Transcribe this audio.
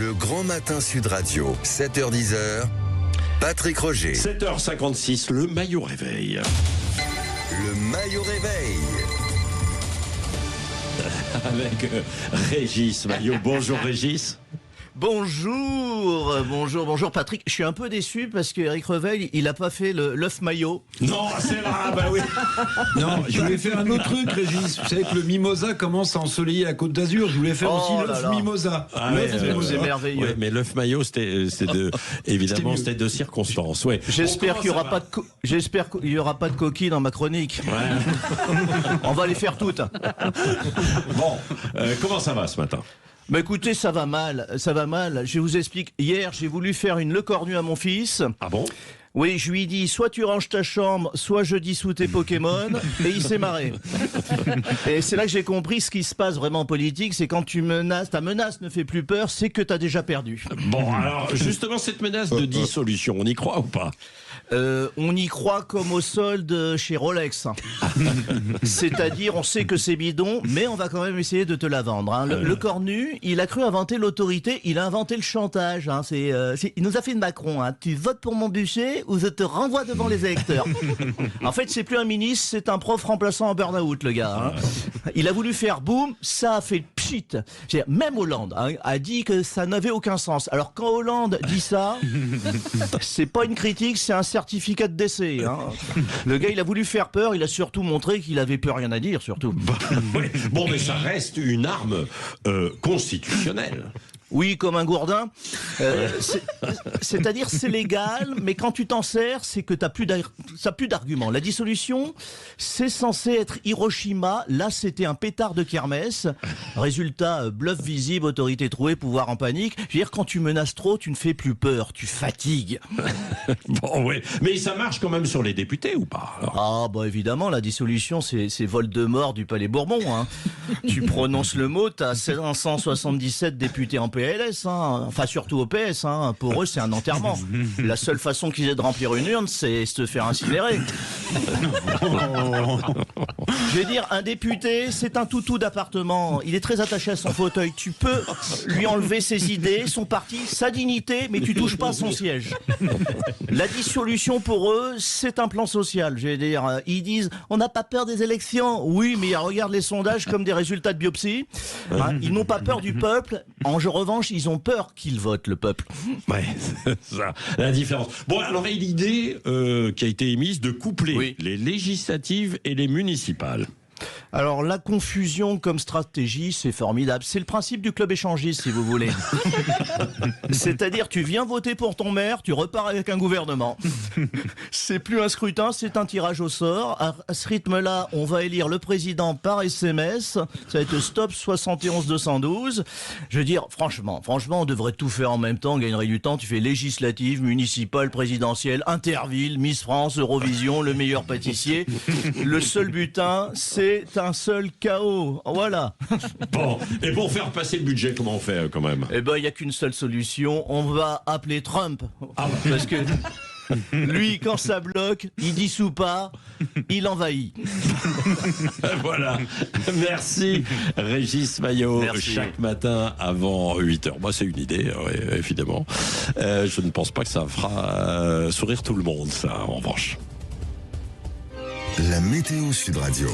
Le Grand Matin Sud Radio, 7h-10h, Patrick Roger. 7h56, le maillot réveil. Le maillot réveil. Avec Régis Maillot. Bonjour Régis. Bonjour Patrick. Je suis un peu déçu parce que Eric Reveil, il a pas fait l'œuf maillot. Non, c'est là, bah oui. Non, je voulais faire un autre truc, Régis. Vous savez que le mimosa commence à ensoleiller la Côte d'Azur. Je voulais faire aussi l'œuf mimosa. C'est merveilleux. Ouais, mais l'œuf maillot, c'était de circonstance. Ouais. J'espère qu'il y aura pas de coquilles dans ma chronique. Ouais. On va les faire toutes. Bon, comment ça va ce matin? Bah écoutez, ça va mal. Je vous explique. Hier, j'ai voulu faire une Le Cornu à mon fils. Ah bon? Oui, je lui ai dit, soit tu ranges ta chambre, soit je dissout tes Pokémon, et il s'est marré. Et c'est là que j'ai compris ce qui se passe vraiment en politique, c'est quand tu menaces, ta menace ne fait plus peur, c'est que t'as déjà perdu. Bon, alors justement, cette menace de dissolution, on y croit ou pas? On y croit comme au solde chez Rolex. C'est-à-dire, on sait que c'est bidon, mais on va quand même essayer de te la vendre. Hein. Le Cornu, il a cru inventer l'autorité, il a inventé le chantage. Hein. Il nous a fait une Macron. Hein. Tu votes pour mon budget ou je te renvoie devant les électeurs. En fait, c'est plus un ministre, c'est un prof remplaçant en burn-out, le gars. Hein. Il a voulu faire boum, ça a fait pchit. Même Hollande a dit que ça n'avait aucun sens. Alors quand Hollande dit ça, c'est pas une critique, c'est un certificat de décès. Hein. Le gars, il a voulu faire peur, il a surtout montré qu'il avait plus rien à dire, surtout. Ouais. Bon, mais ça reste une arme constitutionnelle. Oui, comme un gourdin. C'est-à-dire, c'est légal, mais quand tu t'en sers, c'est que t'as plus d'arguments. La dissolution, c'est censé être Hiroshima. Là, c'était un pétard de kermesse. Résultat, bluff visible, autorité trouée, pouvoir en panique. Je veux dire, quand tu menaces trop, tu ne fais plus peur, tu fatigues. Bon, oui. Mais ça marche quand même sur les députés ou pas alors? Ah, bah évidemment, la dissolution, c'est Voldemort du Palais Bourbon. Hein. Tu prononces le mot, t'as 577 députés en PLS, hein. Enfin surtout au PS, hein. Pour eux c'est un enterrement. La seule façon qu'ils aient de remplir une urne, c'est se faire incinérer. Je vais dire, un député, c'est un toutou d'appartement. Il est très attaché à son fauteuil. Tu peux lui enlever ses idées, son parti, sa dignité, mais tu touches pas à son siège. La dissolution pour eux, c'est un plan social. Je vais dire, ils disent, on n'a pas peur des élections. Oui, mais ils regardent les sondages comme des résultats de biopsie. Hein, ils n'ont pas peur du peuple. En revanche, ils ont peur qu'il vote, le peuple. Ouais, c'est ça, la différence. Bon, alors, il y a l'idée qui a été émise de coupler les législatives et les municipales. Alors, la confusion comme stratégie, c'est formidable. C'est le principe du club échangiste, si vous voulez. C'est-à-dire, tu viens voter pour ton maire, tu repars avec un gouvernement. C'est plus un scrutin, c'est un tirage au sort. À ce rythme-là, on va élire le président par SMS. Ça va être stop 71 212. Je veux dire, franchement, on devrait tout faire en même temps, on gagnerait du temps. Tu fais législative, municipale, présidentielle, Interville, Miss France, Eurovision, le meilleur pâtissier. Le seul butin, c'est un seul chaos. Voilà. Bon, et pour faire passer le budget, comment on fait quand même? Eh ben, il n'y a qu'une seule solution. On va appeler Trump. Parce que lui, quand ça bloque, il dissout pas, il envahit. Voilà. Merci, Régis Maillot. Merci. Chaque matin avant 8h. Moi, c'est une idée, évidemment. Je ne pense pas que ça fera sourire tout le monde, ça, en revanche. La météo Sud Radio.